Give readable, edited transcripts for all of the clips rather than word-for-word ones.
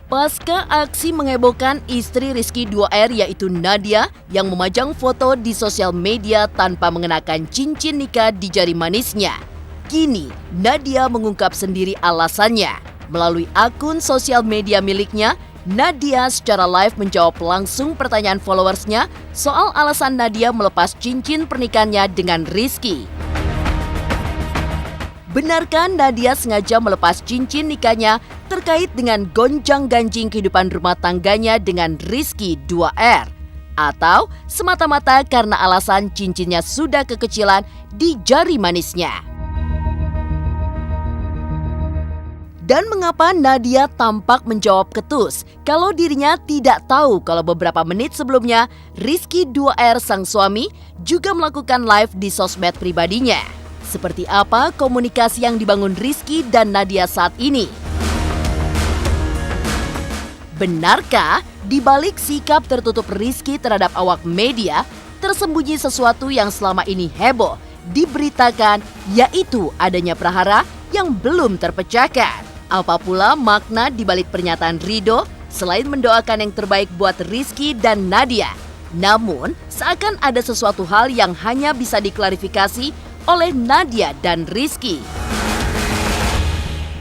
Pasca aksi menghebohkan istri Rizky 2R yaitu Nadia yang memajang foto di sosial media tanpa mengenakan cincin nikah di jari manisnya. Kini Nadia mengungkap sendiri alasannya. Melalui akun sosial media miliknya, Nadia secara live menjawab langsung pertanyaan followersnya soal alasan Nadia melepas cincin pernikahannya dengan Rizky. Benarkah Nadia sengaja melepas cincin nikahnya terkait dengan gonjang-ganjing kehidupan rumah tangganya dengan Rizky 2R? Atau semata-mata karena alasan cincinnya sudah kekecilan di jari manisnya? Dan mengapa Nadia tampak menjawab ketus kalau dirinya tidak tahu kalau beberapa menit sebelumnya Rizky 2R sang suami juga melakukan live di sosmed pribadinya? Seperti apa komunikasi yang dibangun Rizky dan Nadia saat ini? Benarkah di balik sikap tertutup Rizky terhadap awak media tersembunyi sesuatu yang selama ini heboh diberitakan, yaitu adanya prahara yang belum terpecahkan? Apa pula makna di balik pernyataan Ridho selain mendoakan yang terbaik buat Rizky dan Nadia? Namun, seakan ada sesuatu hal yang hanya bisa diklarifikasi oleh Nadia dan Rizky.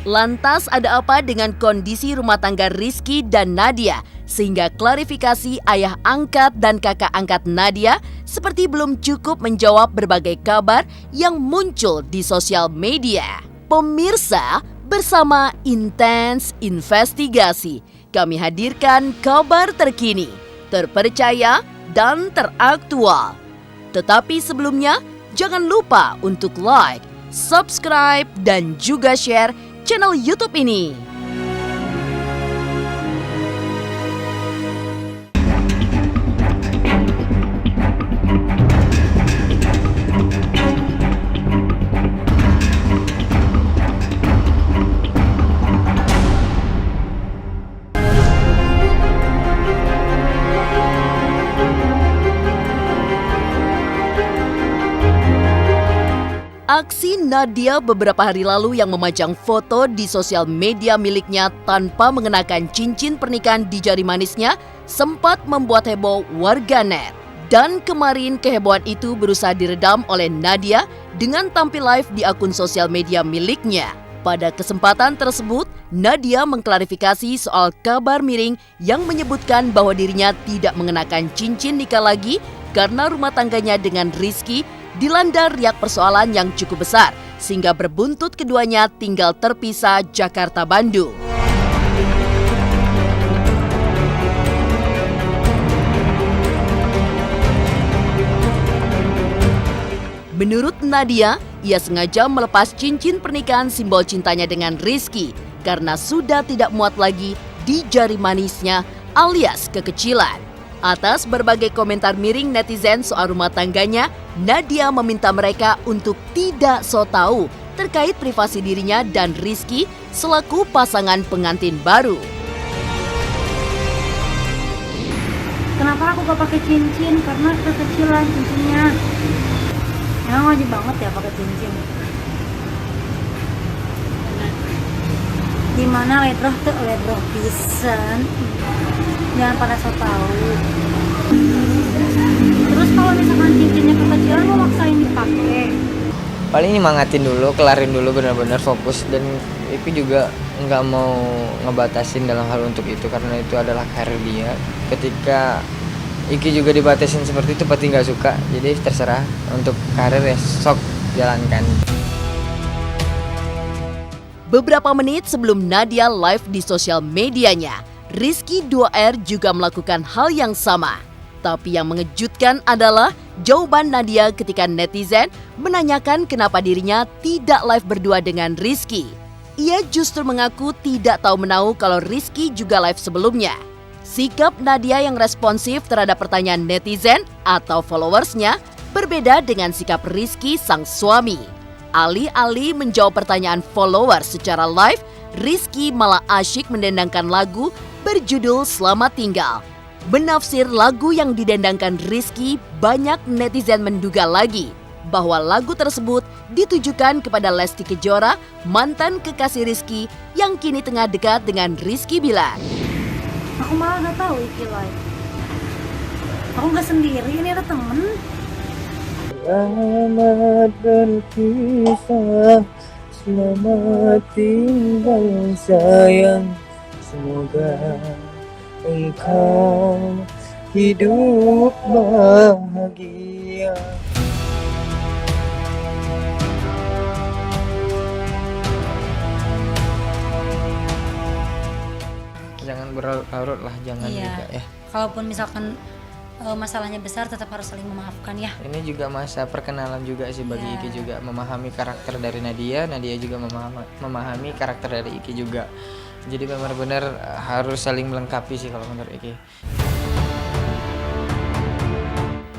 Lantas ada apa dengan kondisi rumah tangga Rizky dan Nadia sehingga klarifikasi ayah angkat dan kakak angkat Nadia seperti belum cukup menjawab berbagai kabar yang muncul di sosial media? Pemirsa, bersama Intens Investigasi, kami hadirkan kabar terkini, terpercaya, dan teraktual. Tetapi sebelumnya, jangan lupa untuk like, subscribe, dan juga share channel YouTube ini. Aksi Nadia beberapa hari lalu yang memajang foto di sosial media miliknya tanpa mengenakan cincin pernikahan di jari manisnya sempat membuat heboh warganet. Dan kemarin kehebohan itu berusaha diredam oleh Nadia dengan tampil live di akun sosial media miliknya. Pada kesempatan tersebut, Nadia mengklarifikasi soal kabar miring yang menyebutkan bahwa dirinya tidak mengenakan cincin nikah lagi karena rumah tangganya dengan Rizky dilanda riak persoalan yang cukup besar, sehingga berbuntut keduanya tinggal terpisah Jakarta-Bandung. Menurut Nadia, ia sengaja melepas cincin pernikahan simbol cintanya dengan Rizky karena sudah tidak muat lagi di jari manisnya alias kekecilan. Atas berbagai komentar miring netizen soal rumah tangganya, Nadia meminta mereka untuk tidak so tahu terkait privasi dirinya dan Rizky selaku pasangan pengantin baru. Kenapa aku gak pakai cincin? Karena kekecilan cincinnya. Emang wajib banget ya pakai cincin. Dimana ledroh tuh ledroh pisan. Jangan pada so tahu. Terus kalau misalkan cincinnya kekecilan lo maksain dipakai? Paling nyemangatin dulu, kelarin dulu benar-benar fokus, dan Ipi juga nggak mau ngebatasin dalam hal untuk itu karena itu adalah karir dia. Ketika Iki juga dibatasin seperti itu pasti nggak suka, jadi terserah untuk karir ya sok jalankan. Beberapa menit sebelum Nadia live di sosial medianya, Rizky 2R juga melakukan hal yang sama. Tapi yang mengejutkan adalah jawaban Nadia ketika netizen menanyakan kenapa dirinya tidak live berdua dengan Rizky. Ia justru mengaku tidak tahu menahu kalau Rizky juga live sebelumnya. Sikap Nadia yang responsif terhadap pertanyaan netizen atau followersnya berbeda dengan sikap Rizky sang suami. Alih-alih menjawab pertanyaan followers secara live, Rizky malah asyik mendendangkan lagu berjudul Selamat Tinggal. Menafsir lagu yang didendangkan Rizky, banyak netizen menduga lagi bahwa lagu tersebut ditujukan kepada Lesti Kejora, mantan kekasih Rizky yang kini tengah dekat dengan Rizky Bilar. Aku malah gak tahu Iki live. Aku gak sendiri, ini ada temen. Selamat berpisah, selamat tinggal sayang. Semoga engkau hidup bahagia. Jangan berlarut lah, jangan juga ya. Kalaupun misalkan masalahnya besar, tetap harus saling memaafkan ya. Ini juga masa perkenalan juga sih bagi Iki juga, memahami karakter dari Nadia juga memahami karakter dari Iki juga. Jadi benar-benar harus saling melengkapi sih kalau menurut Iki.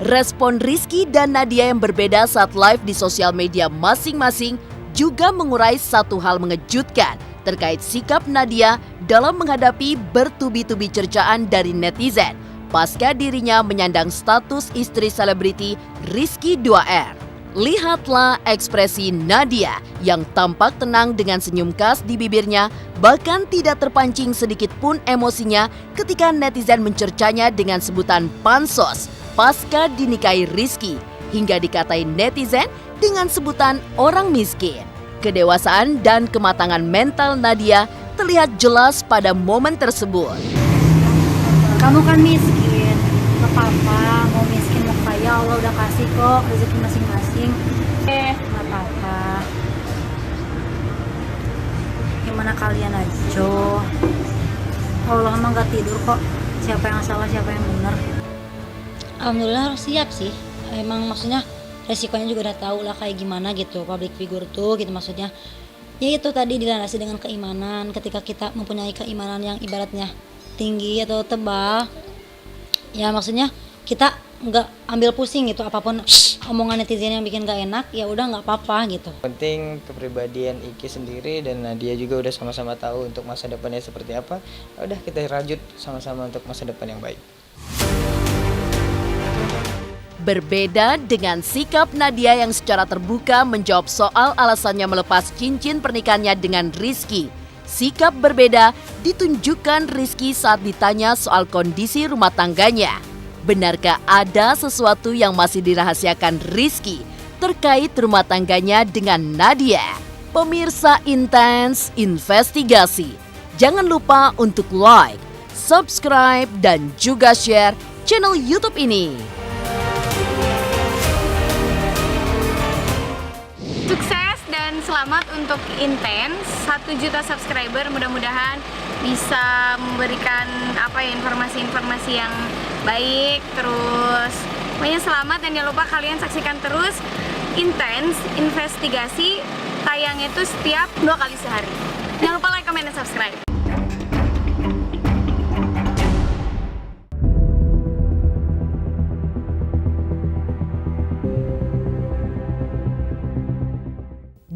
Respon Rizky dan Nadia yang berbeda saat live di sosial media masing-masing juga mengurai satu hal mengejutkan terkait sikap Nadia dalam menghadapi bertubi-tubi cercaan dari netizen pasca dirinya menyandang status istri selebriti Rizky 2R. Lihatlah ekspresi Nadia yang tampak tenang dengan senyum khas di bibirnya, bahkan tidak terpancing sedikit pun emosinya ketika netizen mencercanya dengan sebutan pansos pasca dinikahi Rizky, hingga dikatai netizen dengan sebutan orang miskin. Kedewasaan dan kematangan mental Nadia terlihat jelas pada momen tersebut. Kamu kan miskin, gak apa-apa, mau miskin mau kaya Allah udah kasih kok rezeki masing-masing. Gak apa-apa. Gimana kalian aja? Allah emang gak tidur kok. Siapa yang salah, siapa yang benar? Alhamdulillah harus siap sih. Emang maksudnya resikonya juga udah tahu lah kayak gimana gitu public figure tuh gitu, maksudnya ya itu tadi dilandasi dengan keimanan. Ketika kita mempunyai keimanan yang ibaratnya tinggi atau tebal, ya maksudnya kita nggak ambil pusing gitu apapun omongan netizen yang bikin gak enak, ya udah nggak apa-apa gitu. Penting kepribadian Iki sendiri dan Nadia juga udah sama-sama tahu untuk masa depannya seperti apa. Udah kita rajut sama-sama untuk masa depan yang baik. Berbeda dengan sikap Nadia yang secara terbuka menjawab soal alasannya melepas cincin pernikahannya dengan Rizky. Sikap berbeda ditunjukkan Rizky saat ditanya soal kondisi rumah tangganya. Benarkah ada sesuatu yang masih dirahasiakan Rizky terkait rumah tangganya dengan Nadia? Pemirsa Intens Investigasi, jangan lupa untuk like, subscribe, dan juga share channel YouTube ini. Sukses dan selamat untuk Intens 1 juta subscriber, mudah-mudahan bisa memberikan informasi-informasi yang baik, terus pokoknya selamat dan jangan lupa kalian saksikan terus Intens Investigasi, tayangnya itu setiap 2 kali sehari. Jangan lupa like, comment, dan subscribe.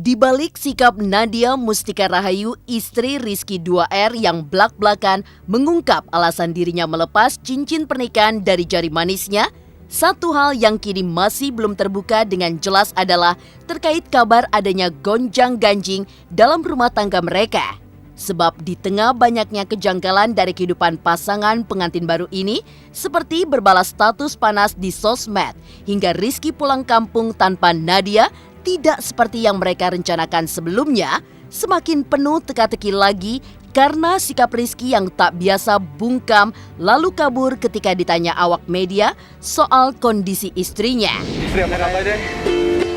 Di balik sikap Nadia Mustika Rahayu, istri Rizky 2R yang blak-blakan mengungkap alasan dirinya melepas cincin pernikahan dari jari manisnya, satu hal yang kini masih belum terbuka dengan jelas adalah terkait kabar adanya gonjang-ganjing dalam rumah tangga mereka. Sebab di tengah banyaknya kejanggalan dari kehidupan pasangan pengantin baru ini, seperti berbalas status panas di sosmed, hingga Rizky pulang kampung tanpa Nadia, tidak seperti yang mereka rencanakan sebelumnya, semakin penuh teka-teki lagi karena sikap Rizky yang tak biasa bungkam lalu kabur ketika ditanya awak media soal kondisi istrinya. Istri apa kabar deh?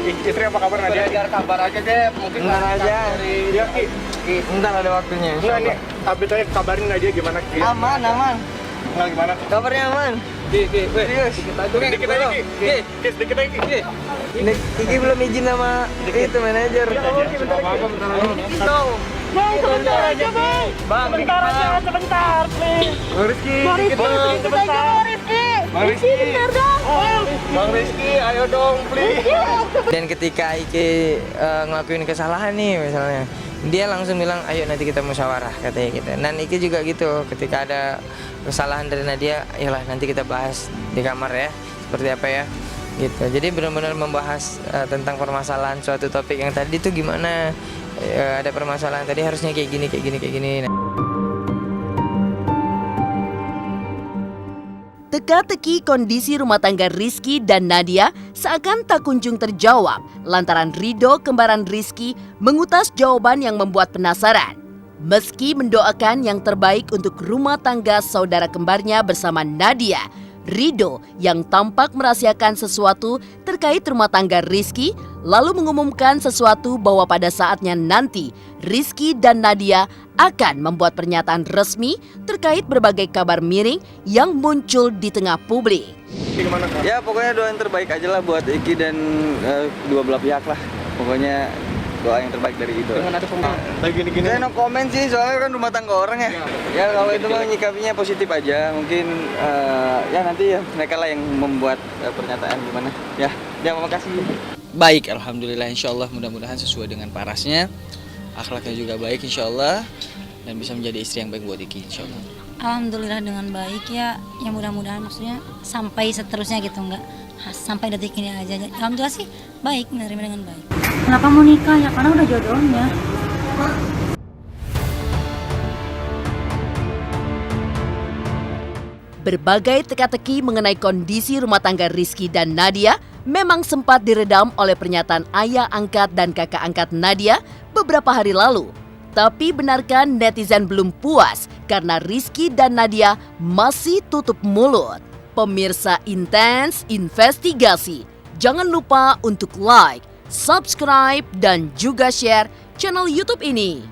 Istri apa kabar Nadia? Biar kabar aja deh, mungkin Bentar aja. Ya Ki, Bentar ada waktunya. enggak nih, update aja kabarin Nadia gimana Ki? Aman. Enggak gimana? Kabarnya aman. Serius. Dikit aja Ki, sedikit aja Ki. Iki belum izin sama itu manajer. Ya Allah Ki, bentar Ki. Bentar aja, Bang. Bentar aja, sebentar please. Bang Rizky, Rizky, sebentar. Bang Rizky, bentar dong. Bang Rizky, ayo dong please. Dan ketika Iki ngelakuin kesalahan nih misalnya, dia langsung bilang ayo nanti kita musyawarah katanya gitu. Dan Iki juga gitu, ketika ada kesalahan dari Nadia, ayolah nanti kita bahas di kamar ya, seperti apa ya gitu. Jadi benar-benar membahas tentang permasalahan suatu topik yang tadi itu gimana, ada permasalahan tadi harusnya kayak gini. Teka-teki kondisi rumah tangga Rizky dan Nadia seakan tak kunjung terjawab lantaran Ridho, kembaran Rizky, mengutas jawaban yang membuat penasaran. Meski mendoakan yang terbaik untuk rumah tangga saudara kembarnya bersama Nadia, Ridho yang tampak merahasiakan sesuatu terkait rumah tangga Rizky lalu mengumumkan sesuatu bahwa pada saatnya nanti Rizky dan Nadia akan membuat pernyataan resmi terkait berbagai kabar miring yang muncul di tengah publik. Ya pokoknya doa yang terbaik aja lah buat Iki dan dua belah pihak lah. Pokoknya doa yang terbaik dari itu. Dengan ada komen gini-gini. Saya no komen sih, soalnya kan rumah tangga orang ya. Ya kalau itu mah nyikapinya positif aja. Mungkin ya nanti ya mereka lah yang membuat pernyataan gimana. Ya terima kasih. Baik, alhamdulillah, insyaallah mudah-mudahan sesuai dengan parasnya. Akhlaknya juga baik insyaallah dan bisa menjadi istri yang baik buat Iki insyaallah. Alhamdulillah dengan baik ya. Ya mudah-mudahan maksudnya sampai seterusnya gitu, enggak sampai detik ini aja. Alhamdulillah sih baik, menerima dengan baik. Kenapa mau nikah ya? Karena udah jodohnya. Berbagai teka-teki mengenai kondisi rumah tangga Rizky dan Nadia memang sempat diredam oleh pernyataan ayah angkat dan kakak angkat Nadia beberapa hari lalu. Tapi benarkah netizen belum puas karena Rizky dan Nadia masih tutup mulut? Pemirsa Intens Investigasi, jangan lupa untuk like, subscribe, dan juga share channel YouTube ini.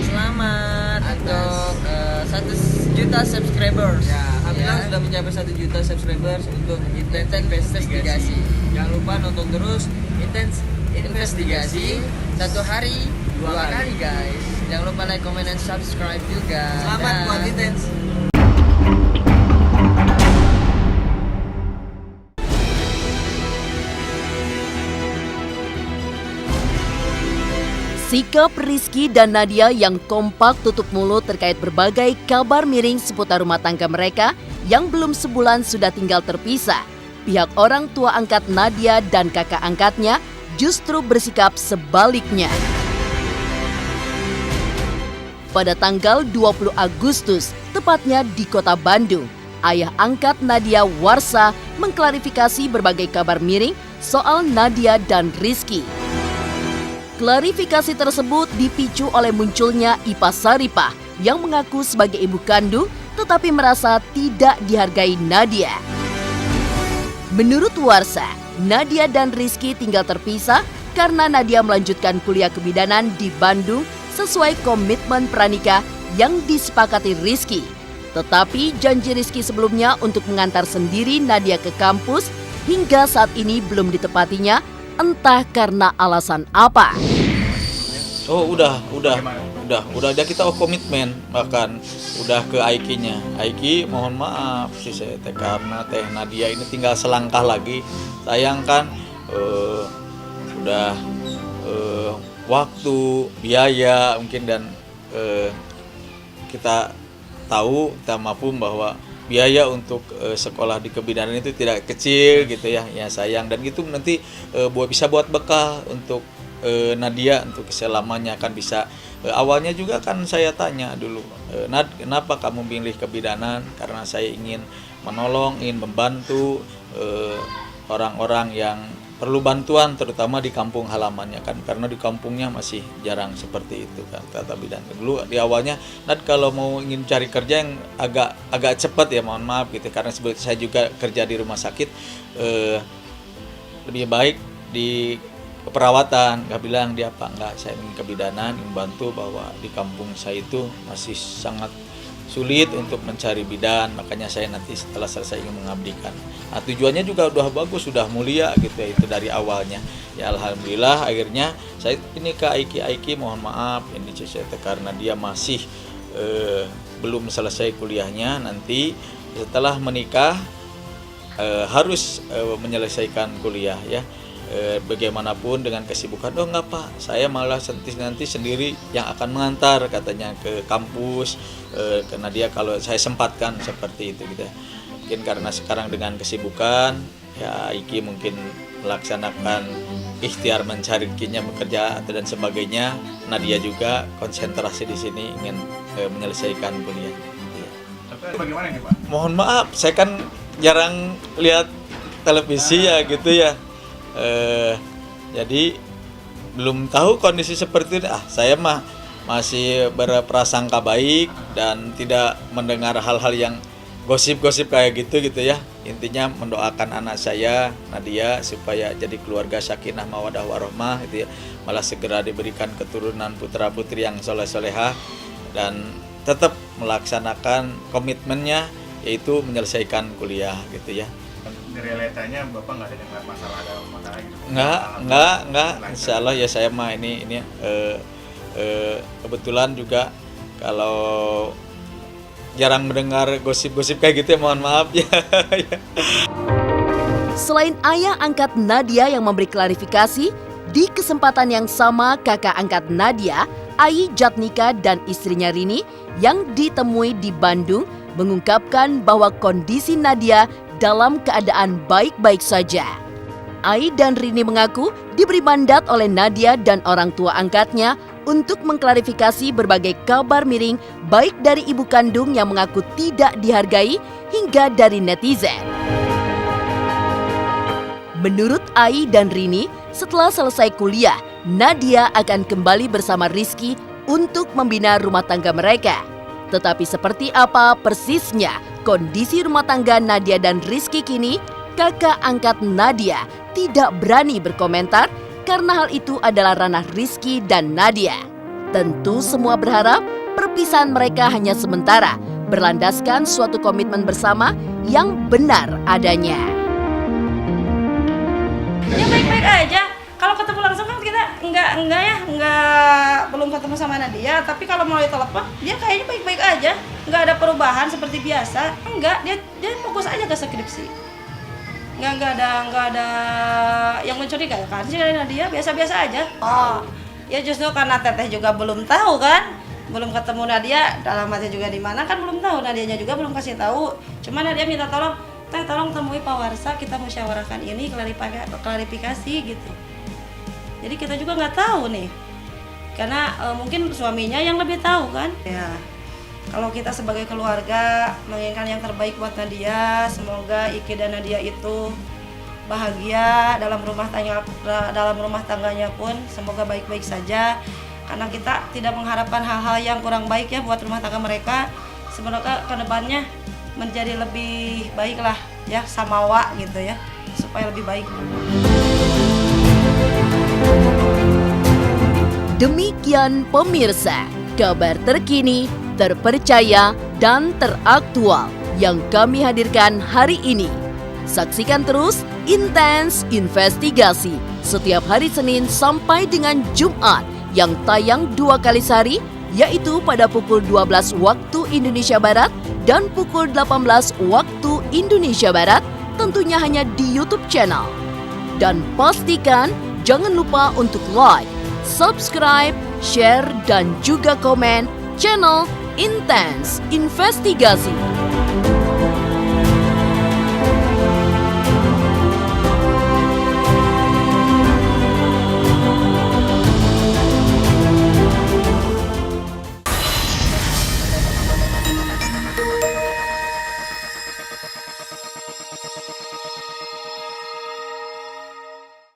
Selamat untuk 1 juta subscribers. Ya, alhamdulillah sudah mencapai 1 juta subscribers untuk Intens Investigasi. Jangan lupa nonton terus Intens Investigasi 1 hari 2 kali guys. Jangan lupa like, comment, dan subscribe juga. Selamat buat Intens. Sikap Rizky dan Nadia yang kompak tutup mulut terkait berbagai kabar miring seputar rumah tangga mereka yang belum sebulan sudah tinggal terpisah. Pihak orang tua angkat Nadia dan kakak angkatnya justru bersikap sebaliknya. Pada tanggal 20 Agustus, tepatnya di kota Bandung, ayah angkat Nadia Warsa mengklarifikasi berbagai kabar miring soal Nadia dan Rizky. Klarifikasi tersebut dipicu oleh munculnya Ipa Saripah yang mengaku sebagai ibu kandung tetapi merasa tidak dihargai Nadia. Menurut Warsa, Nadia dan Rizky tinggal terpisah karena Nadia melanjutkan kuliah kebidanan di Bandung sesuai komitmen pranikah yang disepakati Rizky. Tetapi janji Rizky sebelumnya untuk mengantar sendiri Nadia ke kampus hingga saat ini belum ditepatinya, entah karena alasan apa. Oh udah kita komitmen, bahkan udah ke Aiki-nya. Aiki mohon maaf sih saya karena Teh Nadia ini tinggal selangkah lagi. Sayang kan udah waktu, biaya mungkin dan kita tahu, kita mampu bahwa biaya untuk sekolah di kebidanan itu tidak kecil gitu ya sayang, dan gitu nanti bisa buat bekal untuk Nadia untuk selamanya kan bisa. Awalnya juga kan saya tanya dulu, Nad, kenapa kamu pilih kebidanan? Karena saya ingin menolong, ingin membantu orang-orang yang perlu bantuan, terutama di kampung halamannya kan, karena di kampungnya masih jarang seperti itu kan tata bidan. Dulu di awalnya, Nad, kalau mau ingin cari kerja yang agak cepat ya mohon maaf gitu, karena sebelum saya juga kerja di rumah sakit, lebih baik di perawatan. Nggak bilang dia apa enggak, saya ingin kebidanan, ingin bantu bahwa di kampung saya itu masih sangat sulit untuk mencari bidan, makanya saya nanti setelah selesai ingin mengabdikan. Nah, tujuannya juga udah bagus, sudah mulia gitu ya, itu dari awalnya. Ya alhamdulillah akhirnya saya ini ke Aiki mohon maaf ini karena dia masih belum selesai kuliahnya, nanti setelah menikah harus menyelesaikan kuliah ya. Bagaimanapun dengan kesibukan, oh enggak Pak, saya malah nanti sendiri yang akan mengantar katanya ke kampus, karena dia kalau saya sempatkan seperti itu gitu ya. Mungkin karena sekarang dengan kesibukan ya Iki mungkin melaksanakan ikhtiar mencari rezekinya bekerja dan sebagainya. Nadia juga konsentrasi di sini ingin menyelesaikan kuliah. Bagaimana nih Pak? Mohon maaf, saya kan jarang lihat televisi ya gitu ya. Jadi belum tahu kondisi seperti itu. Saya mah masih berprasangka baik dan tidak mendengar hal-hal yang gosip-gosip kayak gitu ya. Intinya mendoakan anak saya Nadia supaya jadi keluarga sakinah mawadah warahmah gitu ya. Malah segera diberikan keturunan putra-putri yang soleh-solehah dan tetap melaksanakan komitmennya yaitu menyelesaikan kuliah gitu ya. Di realitanya Bapak nggak ada yang masalah dalam masalah gitu? Enggak. Insya Allah ya saya mah ini kebetulan juga kalau jarang mendengar gosip-gosip kayak gitu ya, mohon maaf ya. Selain ayah angkat Nadia yang memberi klarifikasi, di kesempatan yang sama kakak angkat Nadia, Ai Jatnika dan istrinya Rini yang ditemui di Bandung mengungkapkan bahwa kondisi Nadia dalam keadaan baik-baik saja. Ai dan Rini mengaku diberi mandat oleh Nadia dan orang tua angkatnya untuk mengklarifikasi berbagai kabar miring baik dari ibu kandung yang mengaku tidak dihargai hingga dari netizen. Menurut Ai dan Rini, setelah selesai kuliah, Nadia akan kembali bersama Rizky untuk membina rumah tangga mereka. Tetapi seperti apa persisnya kondisi rumah tangga Nadia dan Rizky kini, kakak angkat Nadia tidak berani berkomentar karena hal itu adalah ranah Rizky dan Nadia. Tentu semua berharap perpisahan mereka hanya sementara, berlandaskan suatu komitmen bersama yang benar adanya. Ya baik-baik aja. Kalau ketemu langsung kan kita belum ketemu sama Nadia, tapi kalau melalui telepon dia kayaknya baik-baik aja, nggak ada perubahan seperti biasa. Enggak, dia fokus aja ke skripsi. Nggak ada yang mencurigakan sih dari Nadia, biasa-biasa aja. Oh, ya justru karena Teteh juga belum tahu kan, belum ketemu Nadia, dalam hati juga di mana kan belum tahu, Nadianya juga belum kasih tahu. Cuma Nadia minta tolong, Teh tolong temui Pak Warsa, kita musyawarahkan ini, klarifikasi gitu. Jadi kita juga nggak tahu nih, karena mungkin suaminya yang lebih tahu kan. Ya, kalau kita sebagai keluarga menginginkan yang terbaik buat Nadia, semoga Iki dan Nadia itu bahagia dalam rumah tangganya pun semoga baik-baik saja. Karena kita tidak mengharapkan hal-hal yang kurang baik ya buat rumah tangga mereka. Semoga kedepannya menjadi lebih baik lah ya, samawa gitu ya, supaya lebih baik. Demikian pemirsa, kabar terkini, terpercaya, dan teraktual yang kami hadirkan hari ini. Saksikan terus Intens Investigasi setiap hari Senin sampai dengan Jumat yang tayang 2 kali sehari, yaitu pada pukul 12 waktu Indonesia Barat dan pukul 18 waktu Indonesia Barat, tentunya hanya di YouTube channel. Dan pastikan jangan lupa untuk like, subscribe, share, dan juga komen channel Intens Investigasi.